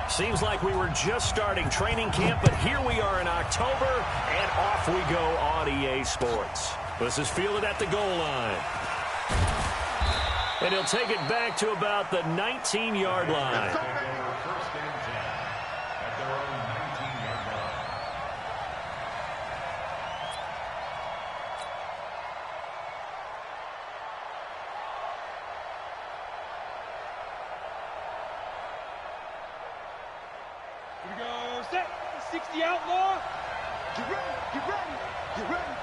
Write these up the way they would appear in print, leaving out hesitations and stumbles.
Seems like we were just starting training camp, but here we are in October, and off we go on EA Sports. This is fielded at the goal line. And he'll take it back to about the 19-yard line. Here we go, set, 60 outlaw. Get ready, get ready, get ready.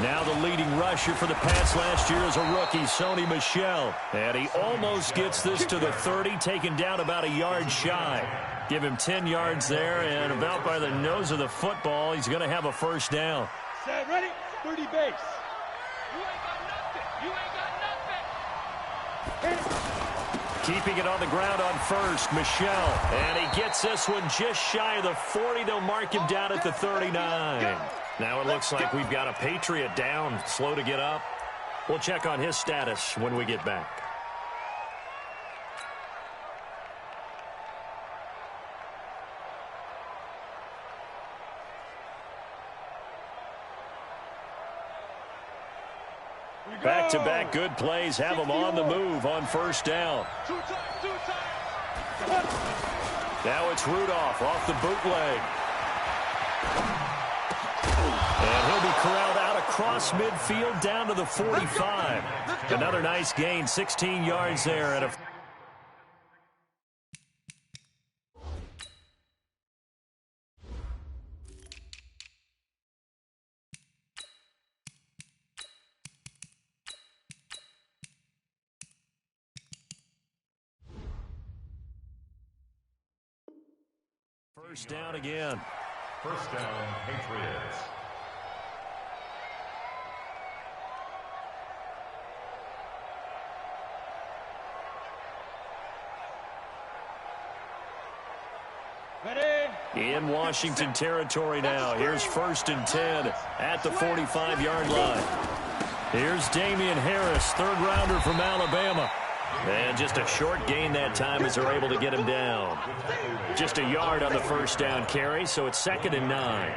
Now the leading rusher for the Pats last year is a rookie, Sony Michel. And he almost gets this to the 30, taken down about a yard shy. Give him 10 yards there, and about by the nose of the football, he's going to have a first down. Set, ready, 30 base. You ain't got nothing. You ain't got nothing. Keeping it on the ground on first, Michel. And he gets this one just shy of the 40. They'll mark him down at the 39. Now it looks like we've got a Patriot down, slow to get up. We'll check on his status when we get back. Back-to-back good plays have them on the move on first down. Now it's Rudolph off the bootleg. And he'll be corralled out across midfield down to the 45. Another nice gain, 16 yards there. And a first down again. First down, Patriots. Ready. In Washington territory now. Here's 1st and 10 at the 45-yard line. Here's Damian Harris, third-rounder from Alabama. And just a short gain that time as they're able to get him down. Just a yard on the first down carry, so it's 2nd and 9.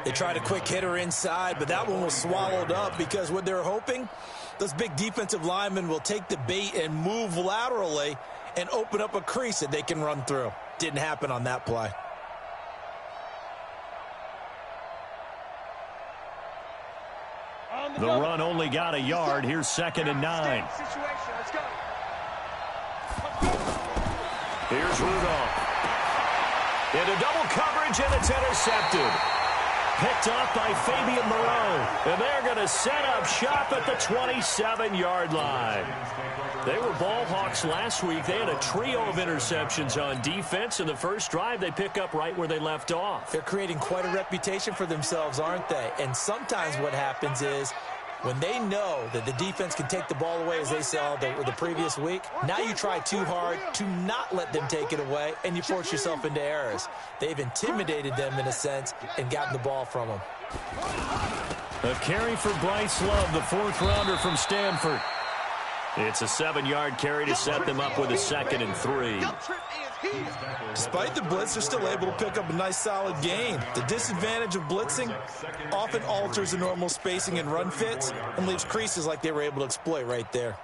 They tried a quick hitter inside, but that one was swallowed up because what they're hoping, those big defensive linemen will take the bait and move laterally and open up a crease that they can run through. Didn't happen on that play. The run only got a yard. Here's 2nd and 9. Here's Rudolph. Into double coverage, and it's intercepted. Picked off by Fabian Moreau. And they're going to set up shop at the 27-yard line. They were ball hawks last week. They had a trio of interceptions on defense. In the first drive, they pick up right where they left off. They're creating quite a reputation for themselves, aren't they? And sometimes what happens is when they know that the defense can take the ball away, as they saw the previous week, now you try too hard to not let them take it away, and you force yourself into errors. They've intimidated them in a sense and gotten the ball from them. A carry for Bryce Love, the 4th-rounder from Stanford. It's a 7-yard carry to set them up with a 2nd and 3. Despite the blitz, they're still able to pick up a nice solid gain. The disadvantage of blitzing often alters the normal spacing and run fits and leaves creases like they were able to exploit right there.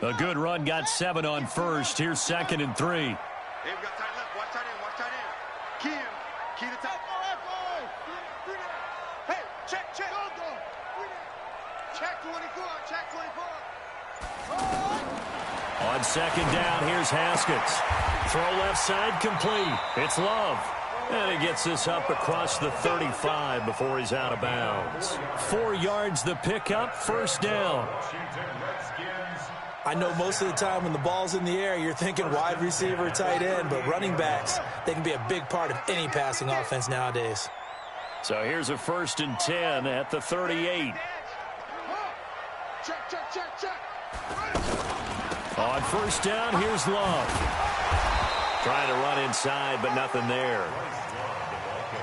A good run, got 7 on first. Here's 2nd and 3. Hey, we got tight left. Watch tight end. Watch tight end. Key him. Key the top. Hey, check. Check 24. Check 24. On 2nd down, here's Haskins. Throw left side, complete. It's Love. And he gets this up across the 35 before he's out of bounds. 4 yards the pickup, first down. I know most of the time when the ball's in the air, you're thinking wide receiver, tight end, but running backs, they can be a big part of any passing offense nowadays. So here's a 1st and 10 at the 38. Check. On first down, here's Love. Trying to run inside, but nothing there.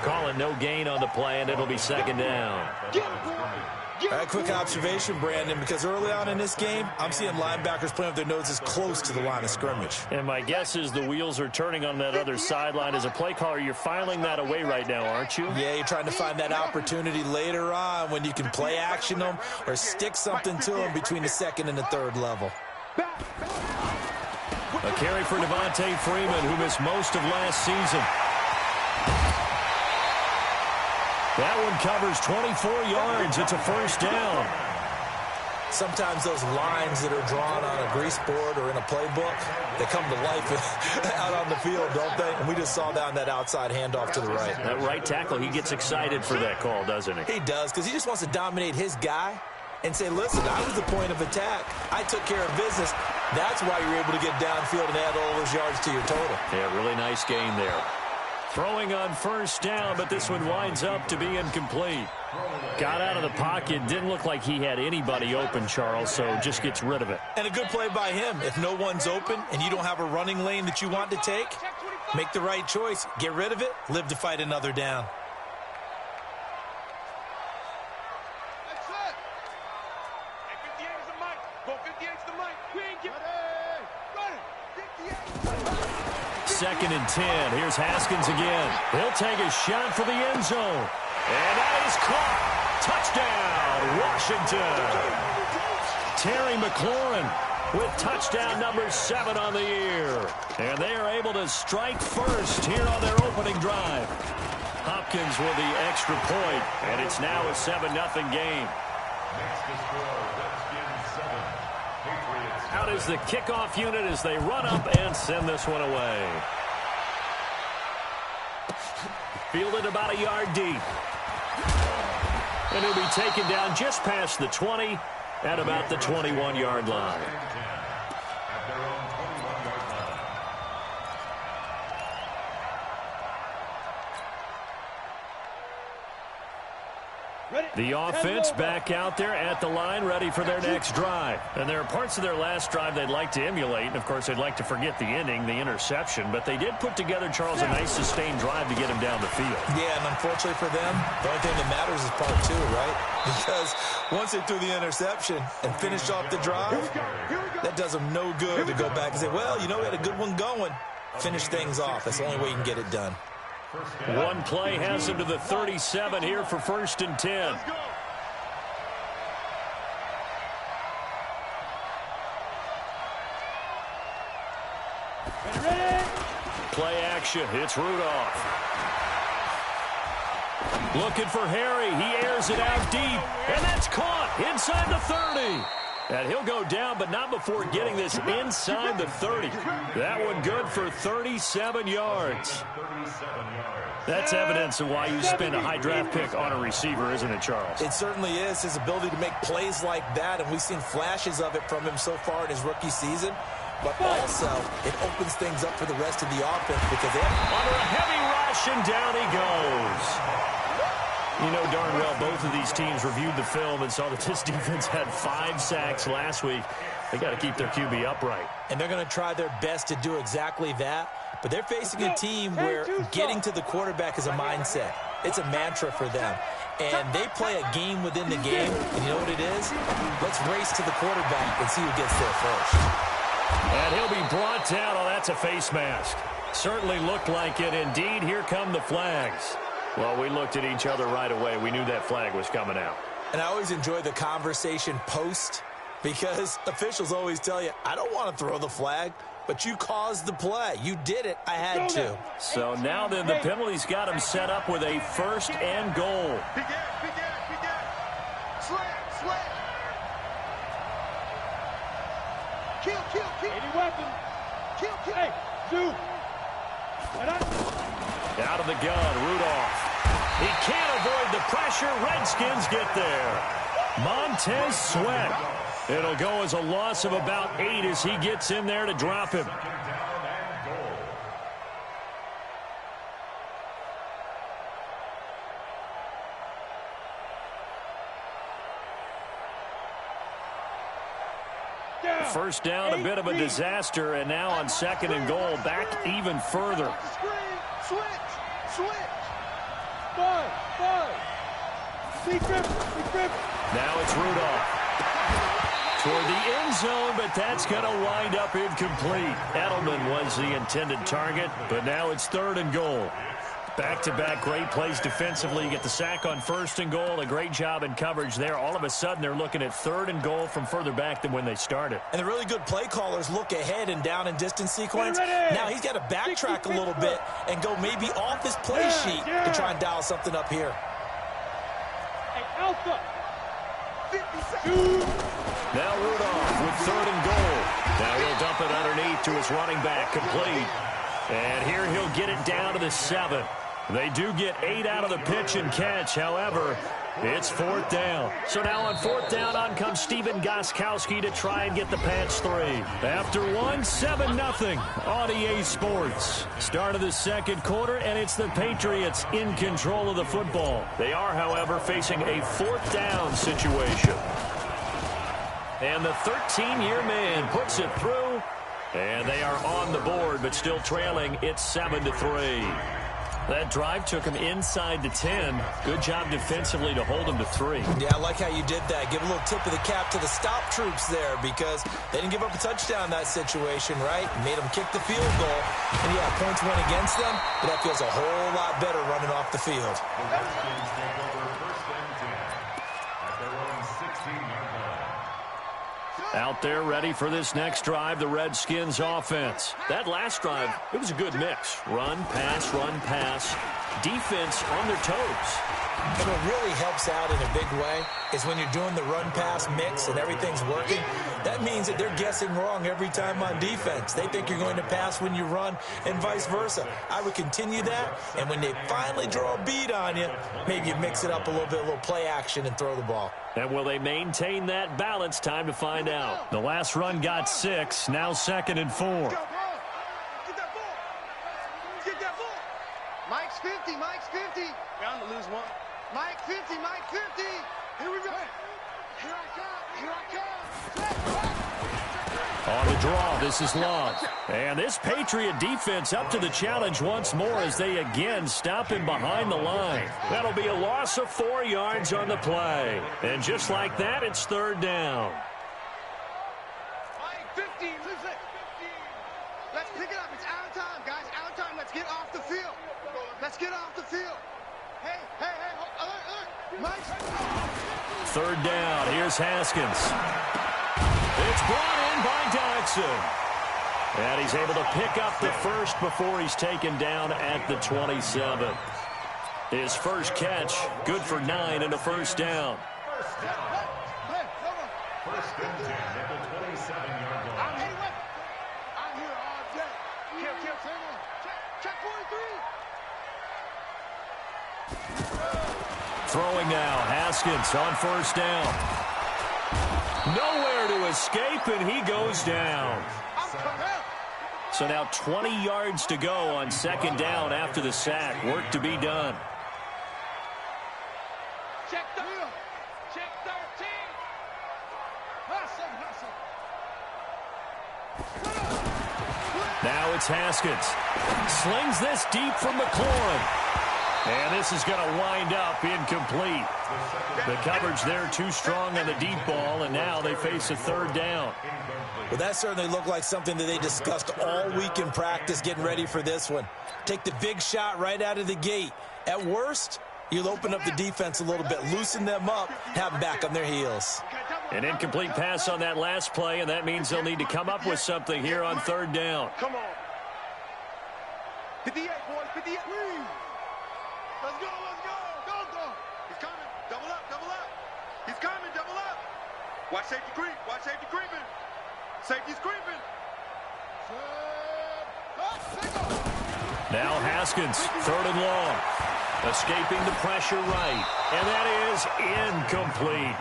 Calling no gain on the play, and it'll be 2nd down. Quick observation, Brandon, because early on in this game, I'm seeing linebackers playing with their noses close to the line of scrimmage. And my guess is the wheels are turning on that other sideline. As a play caller, you're filing that away right now, aren't you? Yeah, you're trying to find that opportunity later on when you can play action them or stick something to them between the second and the third level. A carry for Devontae Freeman, who missed most of last season. That one covers 24 yards. It's a first down. Sometimes those lines that are drawn on a grease board or in a playbook, they come to life out on the field, don't they? And we just saw that on that outside handoff to the right. That right tackle, he gets excited for that call, doesn't he? He does, because he just wants to dominate his guy and say, listen, I was the point of attack. I took care of business. That's why you're able to get downfield and add all those yards to your total. Yeah, really nice gain there. Throwing on first down, but this one winds up to be incomplete. Got out of the pocket. Didn't look like he had anybody open, Charles, so just gets rid of it. And a good play by him. If no one's open and you don't have a running lane that you want to take, make the right choice. Get rid of it. Live to fight another down. That's it. Hey, 58 is the mic. Go 58 is the mic. We ain't getting ready. 58. Second and 10. Here's Haskins again. He'll take a shot for the end zone. And that is caught. Touchdown, Washington. Terry McLaurin with touchdown number 7 on the year. And they are able to strike first here on their opening drive. Hopkins with the extra point, and it's now a 7-0 game. Next to score, Redskins 7, Patriots. Out is the kickoff unit as they run up and send this one away. Fielded about a yard deep. And he'll be taken down just past the 20 at about the 21-yard line. At their own 21-yard line. The offense back out there at the line, ready for their next drive. And there are parts of their last drive they'd like to emulate. And, of course, they'd like to forget the ending, the interception. But they did put together, Charles, a nice sustained drive to get him down the field. Yeah, and unfortunately for them, the only thing that matters is part 2, right? Because once they threw the interception and finished off the drive, that does them no good to go back and say, well, you know, we had a good one going. Finish things off. That's the only way you can get it done. One play has him to the 37 here for first and 10. Play action. It's Rudolph. Looking for Harry. He airs it out deep. And that's caught inside the 30. And he'll go down, but not before getting this inside the 30. That one good for 37 yards. That's evidence of why you spend a high draft pick on a receiver, isn't it, Charles? It certainly is. His ability to make plays like that, and we've seen flashes of it from him so far in his rookie season. But also, it opens things up for the rest of the offense because they have... Under a heavy rush, and down he goes. You know darn well both of these teams reviewed the film and saw that this defense had 5 sacks last week. They got to keep their QB upright. And they're going to try their best to do exactly that. But they're facing a team where getting to the quarterback is a mindset. It's a mantra for them. And they play a game within the game. And you know what it is? Let's race to the quarterback and see who gets there first. And he'll be brought down. Oh, that's a face mask. Certainly looked like it. Indeed, here come the flags. Well, we looked at each other right away. We knew that flag was coming out. And I always enjoy the conversation post because officials always tell you, I don't want to throw the flag, but you caused the play. You did it. I had to. So now then the penalty's got him set up with a first and goal. Kill. Any weapon. Kill. Hey, Zoo. Out of the gun, Rudolph. He can't avoid the pressure. Redskins get there. Montez Sweat. It'll go as a loss of about 8 as he gets in there to drop him. First down, a bit of a disaster, and now on second and goal, back even further. Switch. 5. Be grip. Now it's Rudolph. Toward the end zone, but that's going to wind up incomplete. Edelman was the intended target, but now it's 3rd and goal. Back-to-back great plays defensively. You get the sack on 1st and goal. A great job in coverage there. All of a sudden, they're looking at 3rd and goal from further back than when they started. And the really good play callers look ahead and down and distance sequence. Now he's got to backtrack a little bit and go maybe off his play sheet to try and dial something up here. Hey, Alpha. Now Rudolph with 3rd and goal. Now he'll dump it underneath to his running back, complete. And here he'll get it down to the 7. They do get 8 out of the pitch and catch. However, it's 4th down. So now on 4th down, on comes Steven Gostkowski to try and get the patch 3. After 1, 7-0 on EA Sports. Start of the 2nd quarter, and it's the Patriots in control of the football. They are, however, facing a 4th down situation. And the 13-year man puts it through. And they are on the board, but still trailing. It's 7-3. That drive took him inside the 10. Good job defensively to hold him to 3. Yeah, I like how you did that. Give a little tip of the cap to the stop troops there because they didn't give up a touchdown in that situation, right? Made them kick the field goal. And, yeah, points went against them, but that feels a whole lot better running off the field. The Redskins take over 1st and 10 at their own 16-yard line. Out there ready for this next drive, the Redskins offense. That last drive, it was a good mix. Run, pass, defense on their toes. And what really helps out in a big way is when you're doing the run-pass mix and everything's working, that means that they're guessing wrong every time on defense. They think you're going to pass when you run and vice versa. I would continue that, and when they finally draw a beat on you, maybe you mix it up a little play action and throw the ball. And will they maintain that balance? Time to find out. The last run got 6, now 2nd and 4. Get that ball. Get that ball. Mike's 50. Mike's 50. Bound to lose one. Mike 50. Mike 50. Here we go. Here I come. Here I come. On the draw, this is Love. And this Patriot defense up to the challenge once more as they again stop him behind the line. That'll be a loss of 4 yards on the play. And just like that, it's 3rd down. Mike 50. Listen. 50. Let's pick it up. It's out of time, guys. Out of time. Let's get off the field. Let's get off the field. Hey. Alert. Mike. 3rd down. Here's Haskins. It's brought in by Dodson. And he's able to pick up the first before he's taken down at the 27. His first catch, good for 9 and a 1st down. 1st and 10 at the 27-yard line. I'm here all day. Check 43. Throwing now, Haskins on 1st down. Nowhere to escape, and he goes down. So now 20 yards to go on 2nd down after the sack. Work to be done. Check 13. Now it's Haskins. Slings this deep from McLaurin. And this is going to wind up incomplete. The coverage there too strong on the deep ball, and now they face a 3rd down. Well, that certainly looked like something that they discussed all week in practice getting ready for this one. Take the big shot right out of the gate. At worst, you'll open up the defense a little bit, loosen them up, have them back on their heels. An incomplete pass on that last play, and that means they'll need to come up with something here on 3rd down. Come on. 58, boys. 58. Let's go. Go. He's coming. Double up. He's coming. Double up. Watch safety creep. Creeping. Safety's creeping. Now Haskins, 3rd and long. Escaping the pressure right. And that is incomplete.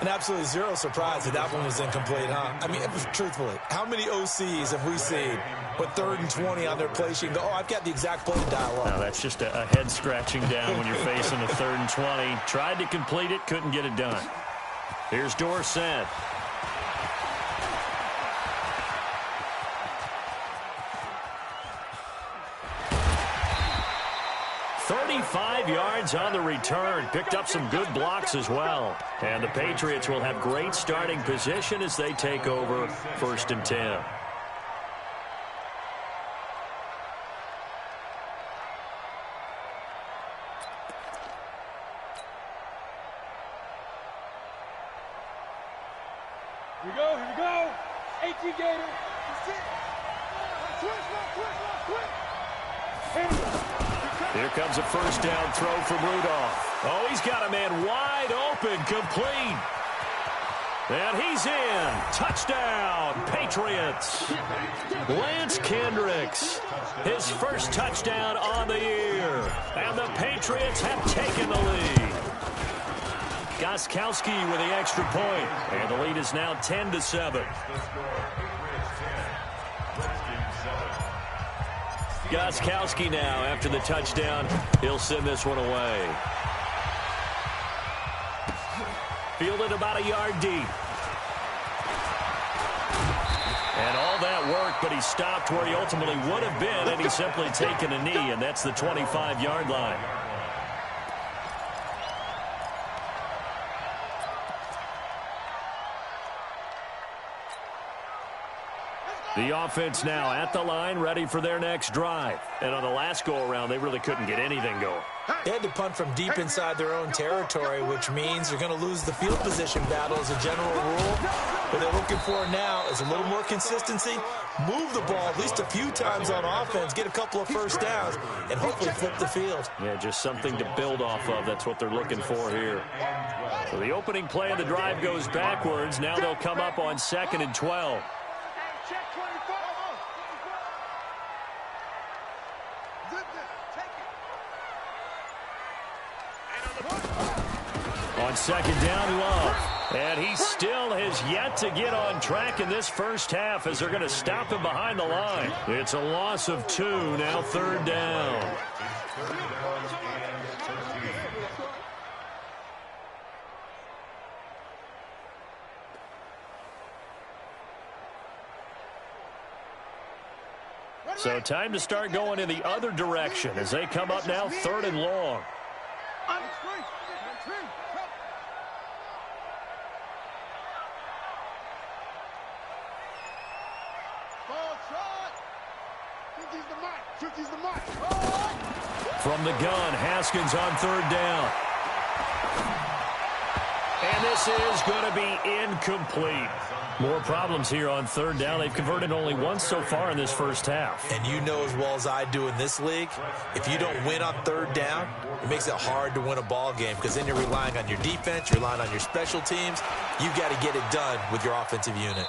And absolutely zero surprise that one was incomplete, huh? I mean, truthfully, how many OCs have we seen with 3rd and 20 on their play sheet and go, oh, I've got the exact play to dial up? No, that's just a head scratching down when you're facing a 3rd and 20. Tried to complete it, couldn't get it done. Here's Dorsett. 35 yards on the return. Picked up some good blocks as well. And the Patriots will have great starting position as they take over 1st and 10. Here we go. 18 Gator. That's it. Here comes a first down throw from Rudolph. Oh, he's got a man wide open, complete. And he's in. Touchdown, Patriots. Lance Kendricks, his first touchdown on the year. And the Patriots have taken the lead. Gostkowski with the extra point. And the lead is now 10-7. Gostkowski now, after the touchdown, he'll send this one away. Fielded about a yard deep. And all that work, but he stopped where he ultimately would have been, and he's simply taken a knee, and that's the 25-yard line. The offense now at the line, ready for their next drive. And on the last go-around, they really couldn't get anything going. They had to punt from deep inside their own territory, which means they're going to lose the field position battle as a general rule. What they're looking for now is a little more consistency, move the ball at least a few times on offense, get a couple of first downs, and hopefully flip the field. Yeah, just something to build off of. That's what they're looking for here. So the opening play of the drive goes backwards. Now they'll come up on 2nd and 12. Check 24. On 2nd down, Love. And he still has yet to get on track in this first half as they're going to stop him behind the line. It's a loss of 2, now 3rd down. So time to start going in the other direction as they come up now 3rd and long. From the gun, Haskins on 3rd down. And this is going to be incomplete. More problems here on 3rd down. They've converted only once so far in this first half. And you know as well as I do in this league, if you don't win on 3rd down, it makes it hard to win a ball game because then you're relying on your defense, you're relying on your special teams. You've got to get it done with your offensive unit.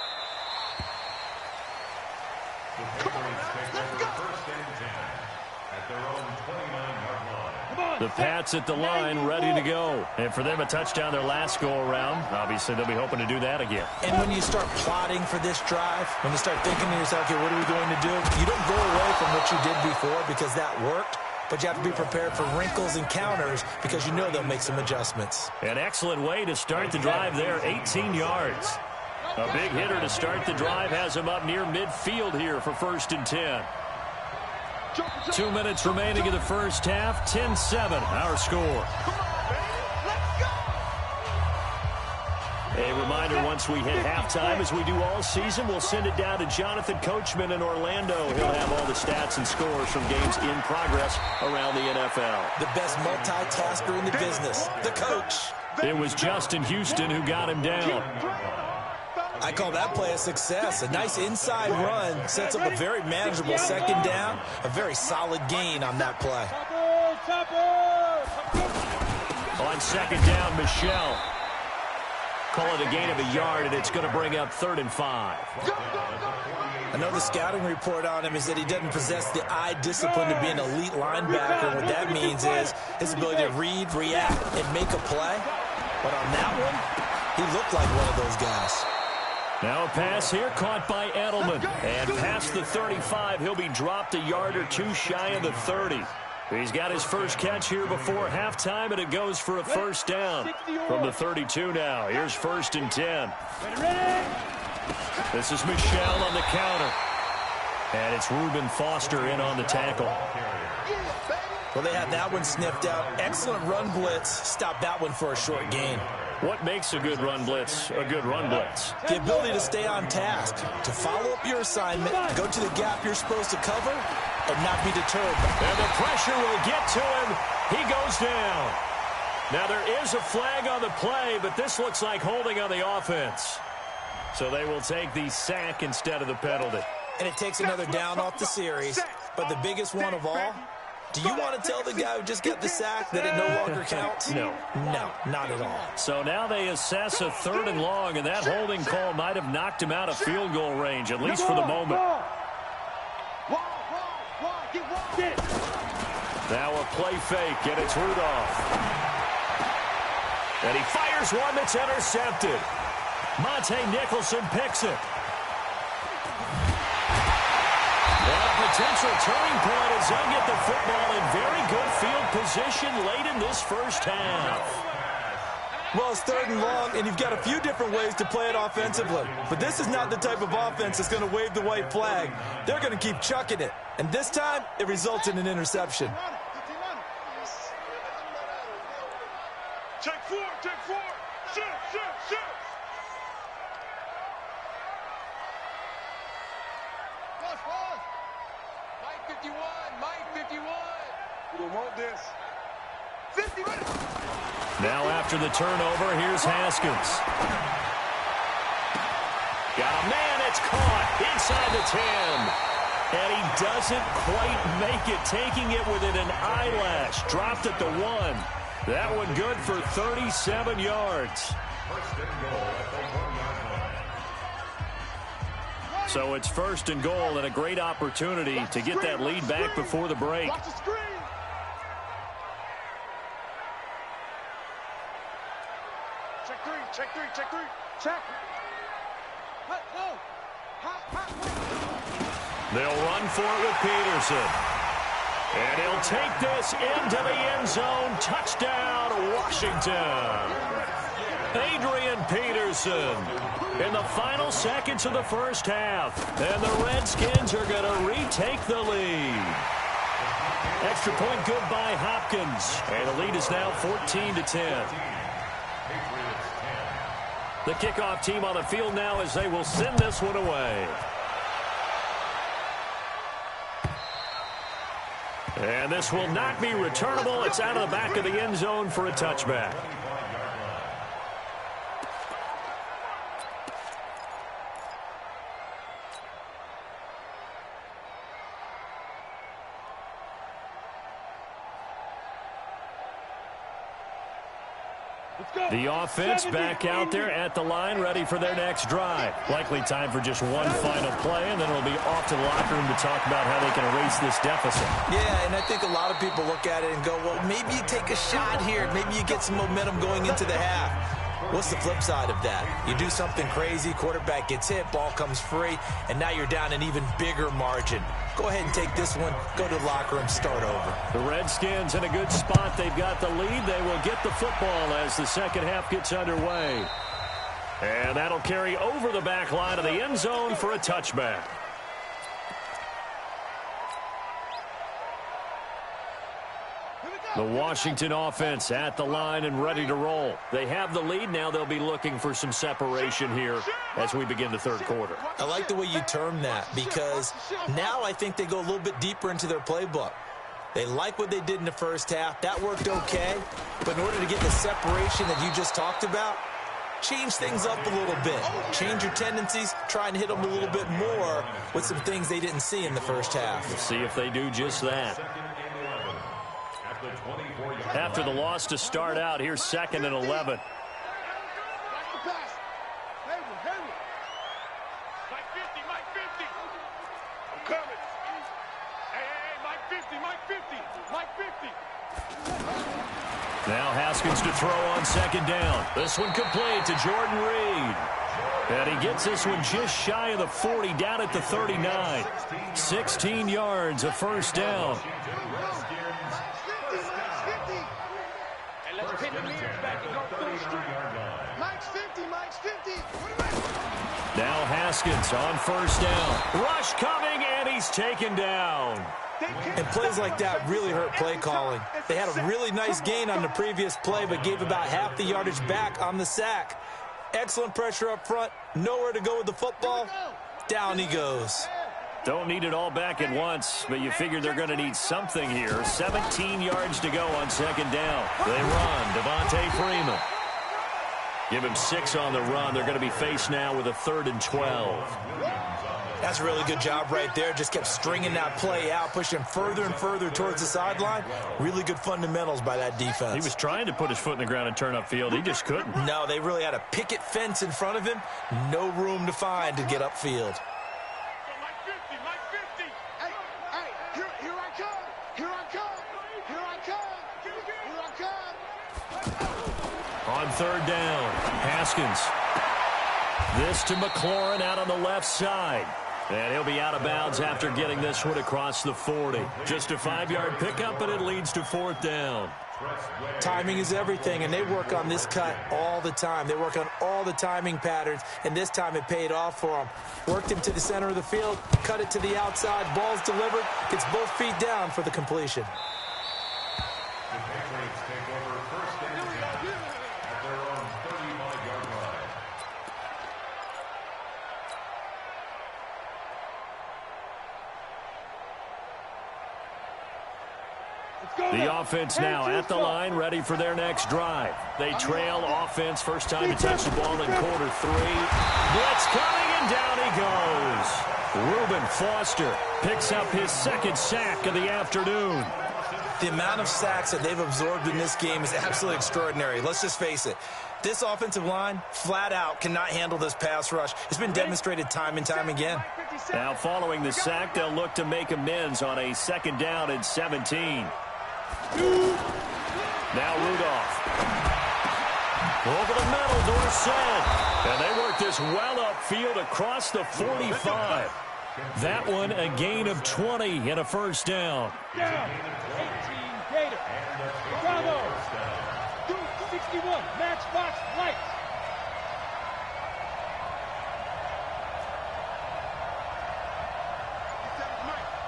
The Pats at the line, ready to go. And for them, a touchdown their last go-around. Obviously, they'll be hoping to do that again. And when you start plotting for this drive, when you start thinking to yourself, okay, what are we going to do? You don't go away from what you did before because that worked, but you have to be prepared for wrinkles and counters because you know they'll make some adjustments. An excellent way to start the drive there, 18 yards. A big hitter to start the drive has him up near midfield here for 1st and 10. 2 minutes remaining in the first half. 10-7, our score. A reminder, once we hit halftime, as we do all season, we'll send it down to Jonathan Coachman in Orlando. He'll have all the stats and scores from games in progress around the NFL. The best multitasker in the business, the coach. It was Justin Houston who got him down. I call that play a success. A nice inside run sets up a very manageable 2nd down. A very solid gain on that play. On 2nd down, Michelle. Call it a gain of a yard, and it's going to bring up 3rd and 5. I know the scouting report on him is that he doesn't possess the eye discipline to be an elite linebacker. What that means is his ability to read, react, and make a play. But on that one, he looked like one of those guys. Now a pass here caught by Edelman. And past the 35, he'll be dropped a yard or two shy of the 30. He's got his first catch here before halftime, and it goes for a first down. From the 32 now, here's 1st and 10. This is Michelle on the counter. And it's Reuben Foster in on the tackle. Well, they had that one sniffed out. Excellent run blitz. Stop that one for a short gain. What makes a good run blitz a good run blitz? The ability to stay on task, to follow up your assignment, go to the gap you're supposed to cover, and not be deterred. And the pressure will get to him. He goes down. Now, there is a flag on the play, but this looks like holding on the offense. So they will take the sack instead of the penalty. And it takes another down off the series. But the biggest one of all, do you want to tell the guy who just got the sack that it no longer counts? No. No, not at all. So now they assess a 3rd and long, and that holding call might have knocked him out of field goal range, at least for the moment. Now a play fake, and it's Rudolph. And he fires one that's intercepted. Monte Nicholson picks it. And a potential turning point as they get the football in very good field position late in this first half. Well, it's 3rd and long, and you've got a few different ways to play it offensively. But this is not the type of offense that's going to wave the white flag. They're going to keep chucking it. And this time, it results in an interception. Check 4, check 4. Shoot. Mike 51, Mike 51. We don't want this. 50 minutes. Now after the turnover, here's Haskins. Got a man, it's caught inside the 10. And he doesn't quite make it, taking it within an eyelash. Dropped at the 1. That one good for 37 yards. So it's 1st and goal and a great opportunity to get that lead back before the break. Watch the screen. Check 3. Check. No. They'll run for it with Peterson. And he'll take this into the end zone. Touchdown, Washington. Adrian Peterson in the final seconds of the first half. And the Redskins are going to retake the lead. Extra point good by Hopkins. And the lead is now 14-10. The kickoff team on the field now as they will send this one away. And this will not be returnable. It's out of the back of the end zone for a touchback. The offense back out there at the line, ready for their next drive. Likely time for just one final play, and then it'll be off to the locker room to talk about how they can erase this deficit. Yeah, and I think a lot of people look at it and go, well, maybe you take a shot here. Maybe you get some momentum going into the half. What's the flip side of that? You do something crazy, quarterback gets hit, ball comes free, and now you're down an even bigger margin. Go ahead and take this one, go to the locker room, start over. The Redskins in a good spot. They've got the lead. They will get the football as the second half gets underway. And that'll carry over the back line of the end zone for a touchback. The Washington offense at the line and ready to roll. They have the lead. Now they'll be looking for some separation here as we begin the third quarter. I like the way you term that because now I think they go a little bit deeper into their playbook. They like what they did in the first half. That worked okay. But in order to get the separation that you just talked about, change things up a little bit. Change your tendencies. Try and hit them a little bit more with some things they didn't see in the first half. We'll see if they do just that. After the loss to start out, here's 2nd and 11. Mike 50, Mike 50. I'm coming. Hey, Mike 50, Mike 50, Mike 50. Now Haskins to throw on 2nd down. This one complete to Jordan Reed. And he gets this one just shy of the 40, down at the 39. 16 yards, a first down. Pin the mirrors back and go full strength. Mike's 50, Mike's 50. Now Haskins on first down. Rush coming, and he's taken down. And plays like that really hurt play calling. They had a really nice gain on the previous play, but gave about half the yardage back on the sack. Excellent pressure up front. Nowhere to go with the football. Down he goes. Don't need it all back at once, but you figure they're going to need something here. 17 yards to go on second down. They run. Devontae Freeman. Give him 6 on the run. They're going to be faced now with a 3rd and 12. That's a really good job right there. Just kept stringing that play out, pushing further and further towards the sideline. Really good fundamentals by that defense. He was trying to put his foot in the ground and turn upfield. He just couldn't. No, they really had a picket fence in front of him. No room to find to get upfield. On 3rd down, Haskins. This to McLaurin out on the left side. And he'll be out of bounds after getting this one across the 40. Just a 5-yard pickup, and it leads to 4th down. Timing is everything, and they work on this cut all the time. They work on all the timing patterns, and this time it paid off for them. Worked him to the center of the field, cut it to the outside, ball's delivered, gets both feet down for the completion. The Patriots take over 1st and 10 at their own 35-yard line. The offense now at the line, ready for their next drive. They trail offense, first time to touch the ball in quarter 3. Blitz coming, and down he goes. Reuben Foster picks up his 2nd sack of the afternoon. The amount of sacks that they've absorbed in this game is absolutely extraordinary. Let's just face it. This offensive line, flat out, cannot handle this pass rush. It's been demonstrated time and time again. Now following the sack, they'll look to make amends on a 2nd down and 17. Now Rudolph. Over the middle, Dorsett. And they work this well upfield across the 45. That one a gain of 20 and a 1st down. Down. 18 Gator. Bravo. 61. Matchbox lights.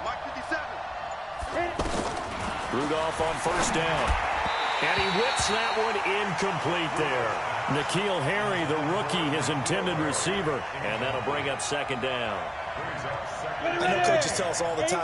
Mike 57. Rudolph on 1st down. And he whips that one incomplete there. N'Keal Harry, the rookie, his intended receiver. And that'll bring up 2nd down. I know coaches tell us all the time